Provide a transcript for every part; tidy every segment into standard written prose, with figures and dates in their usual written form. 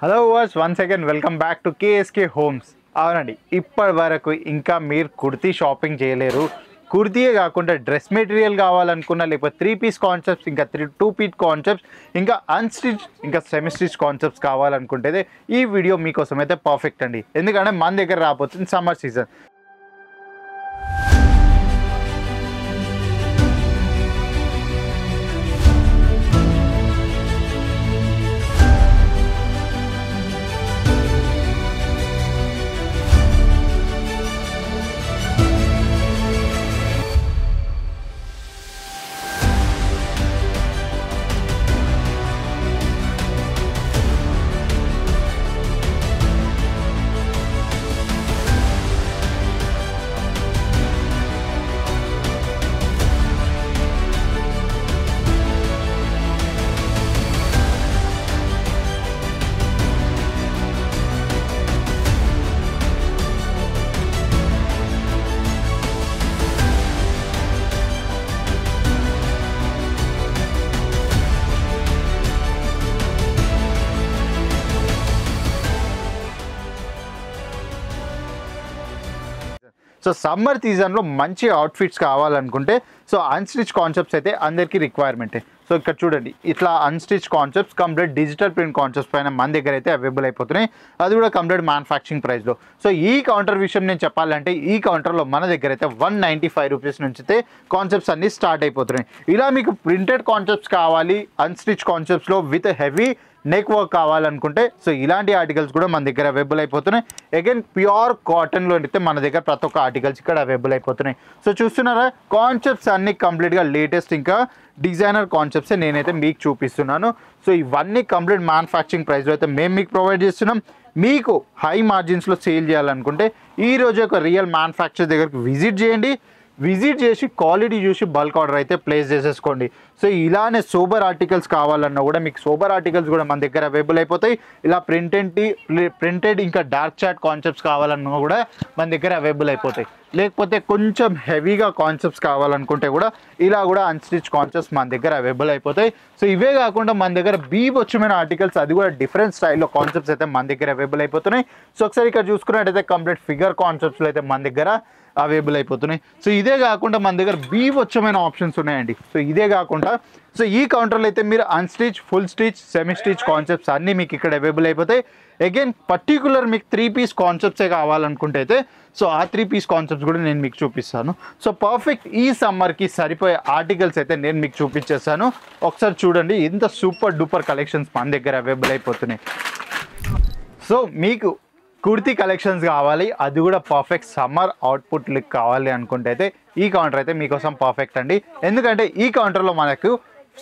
Hello viewers once again welcome back to KSK Homes. అవునండి, ఇప్పటి వరకు ఇంకా మీరు కుర్తీ షాపింగ్ చేయలేరు. కుర్తీయే కాకుండా డ్రెస్ మెటీరియల్ కావాలనుకున్నా, లేకపోతే 3 పీస్ కాన్సెప్ట్స్, ఇంకా 2 పీస్ కాన్సెప్ట్స్, ఇంకా అన్స్టిచ్, ఇంకా సెమీ స్టిచ్ కాన్సెప్ట్స్ కావాలనుకుంటే ఈ వీడియో మీకోసం అయితే పర్ఫెక్ట్ అండి. ఎందుకంటే మన దగ్గర రాబోతుంది సమ్మర్ సీజన్. సో సమ్మర్ సీజన్లో మంచి అవుట్ఫిట్స్ కావాలనుకుంటే సో అన్స్టిచ్ కాన్సెప్ట్స్ అయితే అందరికీ రిక్వైర్మెంటే. సో ఇక్కడ చూడండి, ఇట్లా unstitch concepts complete digital print concepts పైన మన దగ్గర అయితే అవైలబుల్ అయిపోతున్నాయి. అది కూడా కంప్లీట్ మ్యానుఫ్యాక్చరింగ్ ప్రైస్లో. సో ఈ కౌంటర్ విషయం నేను చెప్పాలంటే, ఈ కౌంటర్లో మన దగ్గర అయితే 195 రూపీస్ నుంచి అయితే కాన్సెప్ట్స్ అన్నీ స్టార్ట్ అయిపోతున్నాయి. ఇలా మీకు ప్రింటెడ్ కాన్సెప్ట్స్ కావాలి అన్స్టిచ్ కాన్సెప్ట్స్లో విత్ హెవీ నెక్ వర్క్ కావాలనుకుంటే సో ఇలాంటి ఆర్టికల్స్ కూడా మన దగ్గర అవైలబుల్ అయిపోతున్నాయి. అగైన్ ప్యూర్ కాటన్లో అయితే మన దగ్గర ప్రతి ఒక్క ఆర్టికల్స్ ఇక్కడ అవైలబుల్ అయిపోతున్నాయి. సో చూస్తున్నారా, కాన్సెప్ట్స్ అన్నీ కంప్లీట్గా లేటెస్ట్ ఇంకా డిజైనర్ కాన్సెప్ట్సే నేనైతే మీకు చూపిస్తున్నాను. సో ఇవన్నీ కంప్లీట్ మ్యానుఫ్యాక్చరింగ్ ప్రైస్లో అయితే మేము మీకు ప్రొవైడ్ చేస్తున్నాం. మీకు హై మార్జిన్స్లో సేల్ చేయాలనుకుంటే ఈరోజు ఒక రియల్ మ్యానుఫ్యాక్చర్ దగ్గరికి విజిట్ చేసి క్వాలిటీ చూసి బల్క్ ఆర్డర్ అయితే ప్లేస్ చేసేసుకోండి. సో ఇలానే సూపర్ ఆర్టికల్స్ కావాలన్నా కూడా మీకు సూపర్ ఆర్టికల్స్ కూడా మన దగ్గర అవైలబుల్ అయిపోతాయి. ఇలా ప్రింటెడ్ ఇంకా డార్క్ చాట్ కాన్సెప్ట్స్ కావాలన్నా కూడా మన దగ్గర అవైలబుల్ అయిపోతాయి. లేకపోతే కొంచెం హెవీగా కాన్సెప్ట్స్ కావాలనుకుంటే కూడా ఇలా కూడా అన్స్టిచ్ కాన్సెప్ట్స్ మన దగ్గర అవైలబుల్ అయిపోతాయి. సో ఇవే కాకుండా మన దగ్గర బీభత్సమైన ఆర్టికల్స్, అది కూడా డిఫరెంట్ స్టైల్లో కాన్సెప్ట్స్ అయితే మన దగ్గర అవైలబుల్ అయిపోతున్నాయి. సో ఒకసారి ఇక్కడ చూసుకున్నట్టయితే కంప్లీట్ ఫిగర్ కాన్సెప్ట్స్లో అయితే మన దగ్గర అవైలబుల్ అయిపోతున్నాయి. సో ఇదే కాకుండా మన దగ్గర బీభత్సమైన ఆప్షన్స్ ఉన్నాయండి. సో ఇదే కాకుండా సో ఈ కౌంటర్లో అయితే మీరు unstitch, full stitch, semi stitch concepts అన్నీ మీకు ఇక్కడ అవైలబుల్ అయిపోతాయి. అగైన్ పర్టికులర్ మీకు 3 పీస్ కాన్సెప్ట్సే కావాలనుకుంటే అయితే సో ఆ 3 పీస్ కాన్సెప్ట్స్ కూడా నేను మీకు చూపిస్తాను. సో పర్ఫెక్ట్ ఈ సమ్మర్కి సరిపోయే ఆర్టికల్స్ అయితే నేను మీకు చూపించేస్తాను. ఒకసారి చూడండి, ఎంత సూపర్ డూపర్ కలెక్షన్స్ మన దగ్గర అవైలబుల్ అయిపోతున్నాయి. సో మీకు కుర్తీ కలెక్షన్స్ కావాలి, అది కూడా పర్ఫెక్ట్ సమ్మర్ అవుట్పుట్ లుక్ కావాలి అనుకుంటే అయితే ఈ కౌంటర్ అయితే మీకోసం పర్ఫెక్ట్ అండి. ఎందుకంటే ఈ కౌంటర్లో మనకు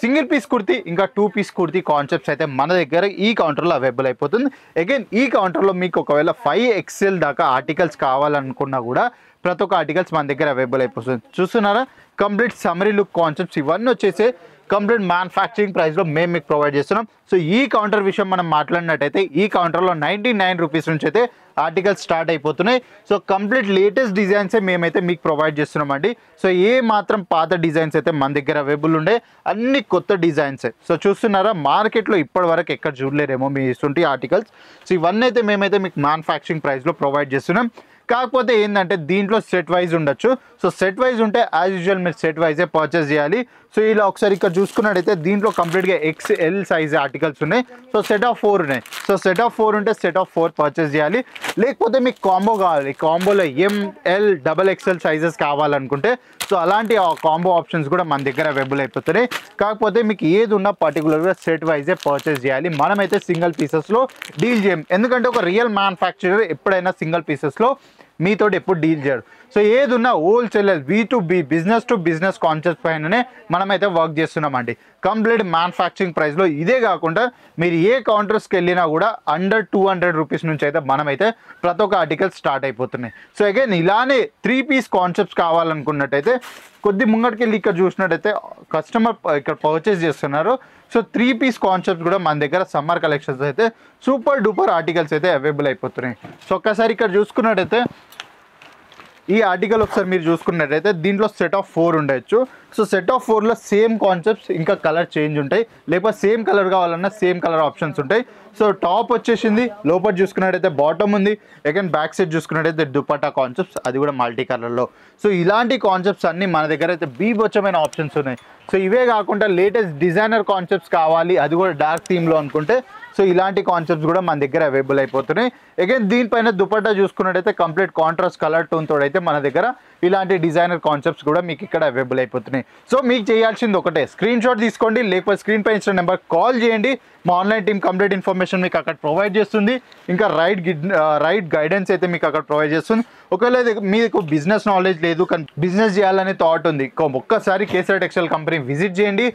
సింగిల్ పీస్ కుర్తీ ఇంకా 2 పీస్ కుర్తీ కాన్సెప్ట్స్ అయితే మన దగ్గర ఈ కౌంటర్లో అవైలబుల్ అయిపోతుంది. అగైన్ ఈ కౌంటర్లో మీకు ఒకవేళ 5XL దాకా ఆర్టికల్స్ కావాలనుకున్నా కూడా ప్రతి ఒక్క ఆర్టికల్స్ మన దగ్గర అవైలబుల్ అయిపోతుంది. చూస్తున్నారా, కంప్లీట్ సమ్మరీ లుక్ కాన్సెప్ట్స్ ఇవన్నీ వచ్చేసి కంప్లీట్ మ్యానుఫ్యాక్చరింగ్ ప్రైస్లో మేము మీకు ప్రొవైడ్ చేస్తున్నాం. సో ఈ కౌంటర్ విషయం మనం మాట్లాడినట్టయితే ఈ కౌంటర్లో 99 రూపీస్ నుంచి అయితే ఆర్టికల్స్ స్టార్ట్ అయిపోతున్నాయి. సో కంప్లీట్ లేటెస్ట్ డిజైన్సే మేమైతే మీకు ప్రొవైడ్ చేస్తున్నామండి. సో ఏ మాత్రం పాత డిజైన్స్ అయితే మన దగ్గర అవైలబుల్ ఉండే, అన్ని కొత్త డిజైన్సే. సో చూస్తున్నారా, మార్కెట్లో ఇప్పటి వరకు ఎక్కడ చూడలేరేమో మీ ఇటువంటి ఆర్టికల్స్. సో ఇవన్నీ అయితే మేమైతే మీకు మ్యానుఫ్యాక్చరింగ్ ప్రైస్లో ప్రొవైడ్ చేస్తున్నాం. కాకపోతే ఏంటంటే దీంట్లో సెట్ వైజ్ ఉండొచ్చు. సో సెట్ వైజ్ ఉంటే యాజ్ యూజువల్ మీరు సెట్ వైజే పర్చేస్ చేయాలి. సో ఇలా ఒకసారి ఇక్కడ చూసుకున్నట్టయితే దీంట్లో కంప్లీట్గా XL సైజ్ ఆర్టికల్స్ ఉన్నాయి. సో సెట్ ఆఫ్ 4 ఉన్నాయి. సో సెట్ ఆఫ్ 4 ఉంటే సెట్ ఆఫ్ 4 పర్చేస్ చేయాలి. లేకపోతే మీకు కాంబో కావాలి, కాంబోలో ML XXL సైజెస్ కావాలనుకుంటే సో అలాంటి కాంబో ఆప్షన్స్ కూడా మన దగ్గర అవైలబుల్ అయిపోతున్నాయి. కాకపోతే మీకు ఏది ఉన్నా పర్టికులర్గా సెట్ వైజే పర్చేస్ చేయాలి. మనమైతే సింగిల్ పీసెస్లో డీల్ చేయం. ఎందుకంటే ఒక రియల్ మ్యానుఫ్యాక్చరర్ ఎప్పుడైనా సింగిల్ పీసెస్లో మీతో ఎప్పుడు డీల్ చేయరు. సో ఏది ఉన్నా wholesaler B2B, business to business concept పైననే మనమైతే వర్క్ చేస్తున్నామండి కంప్లీట్ మ్యానుఫ్యాక్చరింగ్ ప్రైస్లో. ఇదే కాకుండా మీరు ఏ కౌంటర్స్కి వెళ్ళినా కూడా అండర్ 200 రూపీస్ నుంచి అయితే మనమైతే ప్రతి ఒక్క ఆర్టికల్ స్టార్ట్ అయిపోతున్నాయి. సో అగైన్ ఇలానే 3 పీస్ కాన్సెప్ట్స్ కావాలనుకున్నట్టయితే కొద్ది ముంగటికి వెళ్ళి ఇక్కడ చూసినట్టయితే కస్టమర్ ఇక్కడ పర్చేస్ చేస్తున్నారు. సో 3 పీస్ కాన్సెప్ట్స్ కూడా మన దగ్గర సమ్మర్ కలెక్షన్స్ అయితే సూపర్ డూపర్ ఆర్టికల్స్ అయితే అవైలబుల్ అయిపోతున్నాయి. సో ఒక్కసారి ఇక్కడ చూసుకున్నట్టయితే ఈ ఆర్టికల్ ఒకసారి మీరు చూసుకున్నట్టయితే దీంట్లో సెట్ ఆఫ్ 4 ఉండొచ్చు. సో సెట్ ఆఫ్ 4లో సేమ్ కాన్సెప్ట్స్ ఇంకా కలర్ చేంజ్ ఉంటాయి, లేకపోతే సేమ్ కలర్ కావాలన్నా సేమ్ కలర్ ఆప్షన్స్ ఉంటాయి. సో టాప్ వచ్చేసింది, లోపల చూసుకున్నట్టయితే బాటమ్ ఉంది, అగైన్ బ్యాక్ సైడ్ చూసుకున్నట్టయితే దుపట్టా కాన్సెప్ట్స్, అది కూడా మల్టీ కలర్లో. సో ఇలాంటి కాన్సెప్ట్స్ అన్నీ మన దగ్గర అయితే బీభత్సమైన ఆప్షన్స్ ఉన్నాయి. సో ఇవే కాకుండా లేటెస్ట్ డిజైనర్ కాన్సెప్ట్స్ కావాలి, అది కూడా డార్క్ థీమ్లో అనుకుంటే సో ఇలాంటి కాన్సెప్ట్స్ కూడా మన దగ్గర అవైలబుల్ అయిపోతున్నాయి. అగైన్ దీనిపైన దుపట్టా చూసుకున్నట్టయితే కంప్లీట్ కాంట్రాస్ట్ కలర్ టోన్ తోడు అయితే మన దగ్గర ఇలాంటి డిజైనర్ కాన్సెప్ట్స్ కూడా మీకు ఇక్కడ అవైలబుల్ అయిపోతున్నాయి. సో మీకు చేయాల్సింది ఒకటే, స్క్రీన్ షాట్ తీసుకోండి, లేకపోతే స్క్రీన్ పై ఇచ్చిన నెంబర్ కాల్ చేయండి. మా ఆన్లైన్ టీమ్ కంప్లీట్ ఇన్ఫర్మేషన్ మీకు అక్కడ ప్రొవైడ్ చేస్తుంది, ఇంకా రైట్ గైడెన్స్ అయితే మీకు అక్కడ ప్రొవైడ్ చేస్తుంది. ఒకవేళ మీకు బిజినెస్ నాలెడ్జ్ లేదు కానీ బిజినెస్ చేయాలనే థాట్ ఉంది, ఒక్కసారి కేసర్ టెక్స్టైల్ కంపెనీ విజిట్ చేయండి.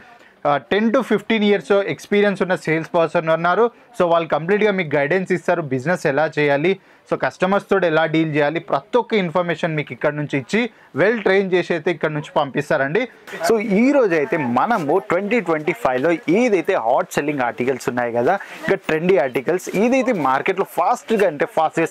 10 to 15 years ఎక్స్పీరియన్స్ ఉన్న సేల్స్ పర్సన్ ఉన్నారు. సో వాళ్ళు కంప్లీట్గా మీకు గైడెన్స్ ఇస్తారు, బిజినెస్ ఎలా చేయాలి, సో కస్టమర్స్ తోటి ఎలా డీల్ చేయాలి, ప్రతి ఒక్క ఇన్ఫర్మేషన్ మీకు ఇక్కడ నుంచి ఇచ్చి వెల్ ట్రైన్ చేసి అయితే ఇక్కడ నుంచి పంపిస్తారండి. సో ఈ రోజు అయితే మనము 2025లో ఏదైతే హాట్ సెల్లింగ్ ఆర్టికల్స్ ఉన్నాయి కదా, ఇంకా ట్రెండీ ఆర్టికల్స్ ఏదైతే మార్కెట్లో ఫాస్ట్గా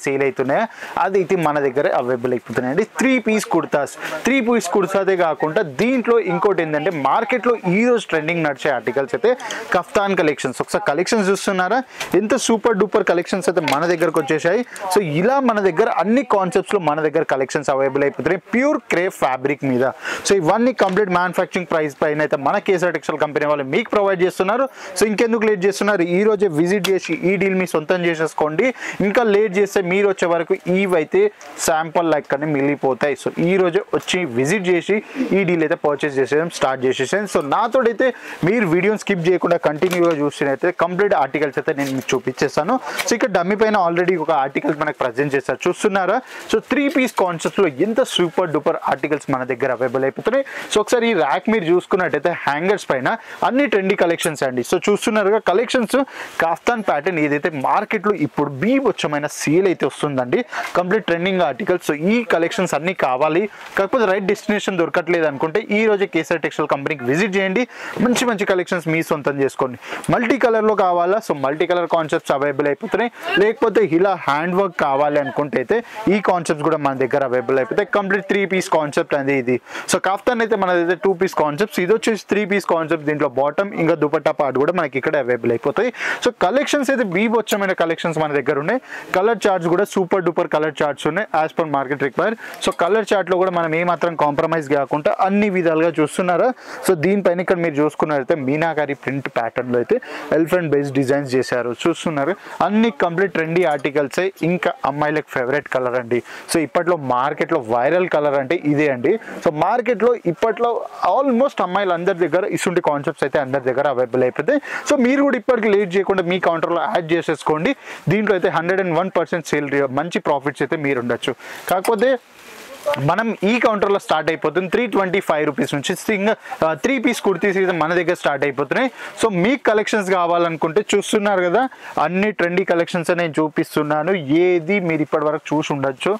సేల్ అవుతున్నాయో అదైతే మన దగ్గర అవైలబుల్ అయిపోతున్నాయండి. 3 piece కుర్తాసే కాకుండా దీంట్లో ఇంకోటి ఏంటంటే మార్కెట్లో ఈ రోజు ట్రెండింగ్ నడిచే ఆర్టికల్స్ అయితే కఫ్తాన్ కలెక్షన్స్. ఒకసారి కలెక్షన్స్ చూస్తున్నారా, ఎంత సూపర్ డూపర్ కలెక్షన్స్ అయితే మన దగ్గరకు వచ్చేసాయి. సో ఇలా మన దగ్గర అన్ని కాన్సెప్ట్స్లో మన దగ్గర కలెక్షన్స్ అవైలబుల్ అయిపోతున్నాయి ప్యూర్ క్రేప్ ఫ్యాబ్రిక్ మీద. సో ఇవన్నీ కంప్లీట్ మ్యానుఫ్యాక్చరింగ్ ప్రైస్ పైన అయితే మన కేసర్ టెక్స్టైల్ కంపెనీ వాళ్ళు మీకు ప్రొవైడ్ చేస్తున్నారు. సో ఇంకెందుకు లేట్ చేస్తున్నారు, ఈ రోజే విజిట్ చేసి ఈ డీల్ మీ సొంతం చేసేసుకోండి. ఇంకా లేట్ చేస్తే మీరు వచ్చే వరకు ఇవైతే శాంపుల్ లెక్కనే మిగిలిపోతాయి. సో ఈ రోజే వచ్చి విజిట్ చేసి ఈ డీల్ అయితే పర్చేస్ చేసేయడం స్టార్ట్ చేసేసాను. సో నాతోడైతే మీరు వీడియోని స్కిప్ చేయకుండా కంటిన్యూగా చూసినైతే కంప్లీట్ ఆర్టికల్స్ అయితే నేను మీకు చూపించేస్తాను. సో ఇక్కడ డమ్మీ పైన ఆల్రెడీ ఒక ఆర్టికల్ మనకు ప్రజెంట్ చేస్తారు, చూస్తున్నారా. సో 3 piece కాన్సెప్ట్స్లో ఎంత సూపర్ డూపర్ ఆర్టికల్స్ మన దగ్గర అవైలబుల్ అయిపోతున్నాయి. సో ఒకసారి ఈ ర్యాక్ మీరు చూసుకున్నట్టయితే హ్యాంగర్స్ పైన అన్ని ట్రెండీ కలెక్షన్స్ అండి. సో చూస్తున్నారుగా కలెక్షన్స్ కాఫ్తాన్ ప్యాటర్న్ ఏదైతే మార్కెట్లో ఇప్పుడు బీభత్సమైన సేల్ అయితే వస్తుందండి, కంప్లీట్ ట్రెండింగ్ ఆర్టికల్స్. సో ఈ కలెక్షన్స్ అన్నీ కావాలి, కాకపోతే రైట్ డెస్టినేషన్ దొరకట్లేదు అనుకుంటే ఈ రోజే కేసర్ టెక్స్టైల్ కంపెనీకి విజిట్ చేయండి, మంచి మంచి కలెక్షన్స్ మీ సొంతం చేసుకోండి. మల్టీ కలర్లో కావాలా, so multi colour concepts available అయిపోతున్నాయి. లేకపోతే ఇలా హ్యాండ్ వర్క్ కావాలి అనుకుంటే అయితే ఈ కాన్సెప్ట్స్ కూడా మన దగ్గర అవైలబుల్ అయిపోతాయి. కంప్లీట్ 3 piece కాన్సెప్ట్ అనేది ఇది. సో కాఫ్తాన్ అయితే మనదైతే 2 piece కాన్సెప్ట్స్, ఇది వచ్చేసి 3 piece కాన్సెప్ట్. దీంట్లో బాటమ్ ఇంకా దుపట్టా పార్ట్ కూడా మనకి ఇక్కడ అవైలబుల్ అయిపోతాయి. సో కలెక్షన్స్ అయితే బీభత్సమైన కలెక్షన్స్ మన దగ్గర ఉన్నాయి. కలర్ చార్ట్స్ కూడా సూపర్ డూపర్ కలర్ చార్ట్స్ ఉన్నాయి as per market require. So colour చార్ట్లో కూడా మనం ఏమాత్రం కాంప్రమైజ్ కాకుండా అన్ని విధాలుగా చూస్తున్నారా. సో దీనిపైన ఇక్కడ మీరు చూసుకున్నారైతే మీనాకారి ప్రింట్ ప్యాటర్న్లో అయితే ఎలిఫెంట్ బేస్డ్ డిజైన్స్ చేశారు, చూస్తున్నారు. అన్ని కంప్లీట్ ట్రెండీ ఆర్టికల్స్. ఇంకా అమ్మాయిలకు ఫేవరెట్ కలర్ అండి. సో ఇప్పట్లో మార్కెట్లో వైరల్ కలర్ అంటే ఇదే అండి. సో మార్కెట్లో ఇప్పట్లో ఆల్మోస్ట్ అమ్మాయిలు అందరి దగ్గర ఇటువంటి కాన్సెప్ట్స్ అయితే అందరి దగ్గర అవైలబుల్ అయిపోతాయి. సో మీరు కూడా ఇప్పటికి లేట్ చేయకుండా మీ కౌంటర్లో యాడ్ చేసేసుకోండి. దీంట్లో అయితే 101% సేల్, మంచి ప్రాఫిట్స్ అయితే మీరు ఉండొచ్చు. కాకపోతే మనం ఈ కౌంటర్లో స్టార్ట్ అయిపోతుంది 325 రూపీస్ నుంచి. 3 piece కుర్తీస్ అయితే మన దగ్గర స్టార్ట్ అయిపోతున్నాయి. సో మీకు కలెక్షన్స్ కావాలనుకుంటే చూస్తున్నారు కదా, అన్ని ట్రెండీ కలెక్షన్స్ నేను చూపిస్తున్నాను. ఏది మీరు ఇప్పటి వరకు చూసి ఉండొచ్చు,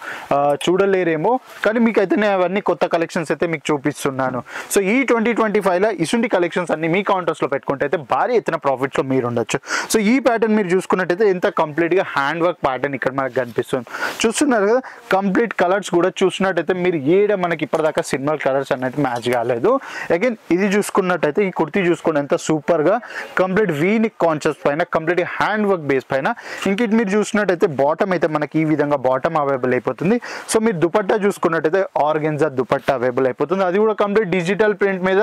చూడలేరేమో, కానీ మీకు అయితే నేను అవన్నీ కొత్త కలెక్షన్స్ అయితే మీకు చూపిస్తున్నాను. సో ఈ 2025లో ఇటువంటి కలెక్షన్స్ అన్ని మీ కౌంటర్స్లో పెట్టుకుంటే అయితే భారీ ఎత్తున ప్రాఫిట్స్లో మీరు ఉండొచ్చు. సో ఈ ప్యాటర్న్ మీరు చూసుకున్నట్టయితే ఎంత కంప్లీట్గా హ్యాండ్ వర్క్ ప్యాటర్న్ ఇక్కడ మనకు కనిపిస్తుంది, చూస్తున్నారు కదా. కంప్లీట్ కలర్స్ కూడా చూస్తున్నట్టు అయితే మీరు మనకి ఇప్పటిదాకా సినిమా కలర్స్ అనేది మ్యాచ్ కాలేదు. అగైన్ ఇది చూసుకున్నట్టయితే ఈ కుర్తీ చూసుకోండి ఎంత సూపర్గా కంప్లీట్ వీనిక్ కాన్సెప్ట్ పైన కంప్లీట్ హ్యాండ్ వర్క్ బేస్ పైన. ఇంక మీరు చూసినట్టయితే బాటమ్ అయితే మనకి ఈ విధంగా బాటమ్ అవైలబుల్ అయిపోతుంది. సో మీరు దుపట్టా చూసుకున్నట్టయితే ఆర్గెన్జా దుపట్టా అవైలబుల్ అయిపోతుంది, అది కూడా కంప్లీట్ డిజిటల్ ప్రింట్ మీద.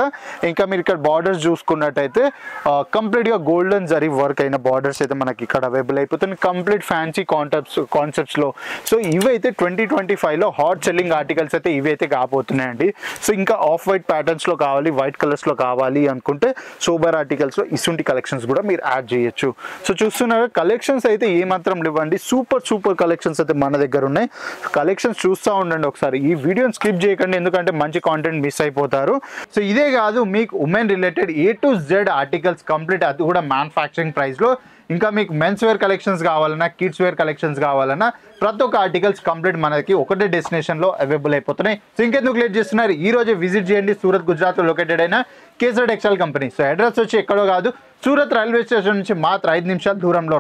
ఇంకా మీరు ఇక్కడ బార్డర్స్ చూసుకున్నట్టయితే కంప్లీట్గా గోల్డెన్ జరీ వర్క్ అయిన బార్డర్స్ అయితే మనకి ఇక్కడ అవైలబుల్ అయిపోతుంది, కంప్లీట్ ఫ్యాన్సీ కాన్సెప్ట్స్లో. సో ఇవైతే 2025లో హాట్ సెల్లింగ్ ఆర్టికల్స్ అయితే ఇవి అయితే కాబోతున్నాయండి. సో ఇంకా ఆఫ్ వైట్ ప్యాటర్న్స్లో కావాలి, వైట్ కలర్స్లో కావాలి అనుకుంటే సూపర్ ఆర్టికల్స్లో ఇటువంటి కలెక్షన్స్ కూడా మీరు యాడ్ చేయొచ్చు. సో చూస్తున్నారు కలెక్షన్స్ అయితే ఏమాత్రం లేవండి, సూపర్ కలెక్షన్స్ అయితే మన దగ్గర ఉన్నాయి. కలెక్షన్స్ చూస్తూ ఉండండి ఒకసారి, ఈ వీడియోని స్కిప్ చేయకండి ఎందుకంటే మంచి కాంటెంట్ మిస్ అయిపోతారు. సో ఇదే కాదు, మీకు women related A to Z articles complete, అది కూడా మ్యానుఫ్యాక్చరింగ్ ప్రైస్లో. ఇంకా మీకు మెన్స్ వేర్ కలెక్షన్స్ కావాలన్నా, కిడ్స్ వేర్ కలెక్షన్స్ కావాలన్నా ప్రతి ఒక్క ఆర్టికల్స్ కంప్లీట్ మనకి ఒకటే డెస్టినేషన్లో అవైలబుల్ అయిపోతున్నాయి. సో ఇంకెందుకు లేట్ చేస్తున్నారు, ఈ రోజే విజిట్ చేయండి సూరత్ గుజరాత్లో లొకేటెడ్ అయిన kesar textile company. So address వచ్చి ఎక్కడో కాదు, సూరత్ రైల్వే స్టేషన్ నుంచి మాత్రం 5 నిమిషాల దూరంలో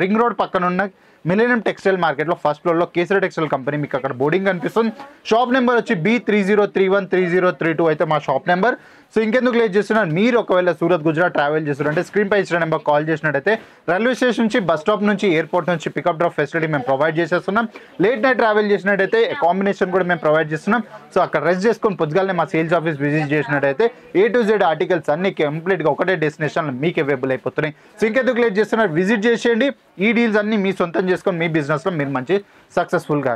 రింగ్ రోడ్ పక్కన ఉన్న మిలేనియం టెక్స్టైల్ మార్కెట్లో ఫస్ట్ ఫ్లోర్లో కేసరి టెక్స్టైల్ కంపెనీ మీకు అక్కడ బోర్డింగ్ కనిపిస్తుంది. షాప్ నెంబర్ వచ్చి B30313032 అయితే మా షాప్ నెంబర్. సో ఇంకెందుకు లేట్ చేస్తున్నారు, మీరు ఒకవేళ సూరత్ గుజరాత్ ట్రావెల్ చేస్తున్నారంటే స్క్రీన్ పై ఇచ్చిన నెంబర్ కాల్ చేసినట్టయితే రైల్వే స్టేషన్ నుంచి బస్ స్టాప్ నుంచి ఎయిర్పోర్ట్ నుంచి పికప్ డ్రాప్ ఫెసిలిటీ మేము ప్రొవైడ్ చేసేస్తున్నాం. లేట్ నైట్ ట్రావెల్ చేసినట్టయితే కాంబినేషన్ కూడా మేము ప్రొవైడ్ చేస్తున్నాం. సో అక్కడ రెస్ట్ చేసుకొని పొద్దుగాలనే మా సేల్స్ ఆఫీస్ విజిట్ చేసినట్టయితే A to Z ఆర్టికల్స్ అన్ని కంప్లీట్గా ఒకటే డెస్టినేషన్ మీకు అవైలబుల్ అయిపోతున్నాయి. సో ఇంకెందుకు లేట్ చేస్తున్నారు, విజిట్ చేసేయండి. ఈ డీల్స్ అన్ని మీ సొంతం చేసుకొని మీ బిజినెస్లో మీరు మంచి సక్సెస్ఫుల్గా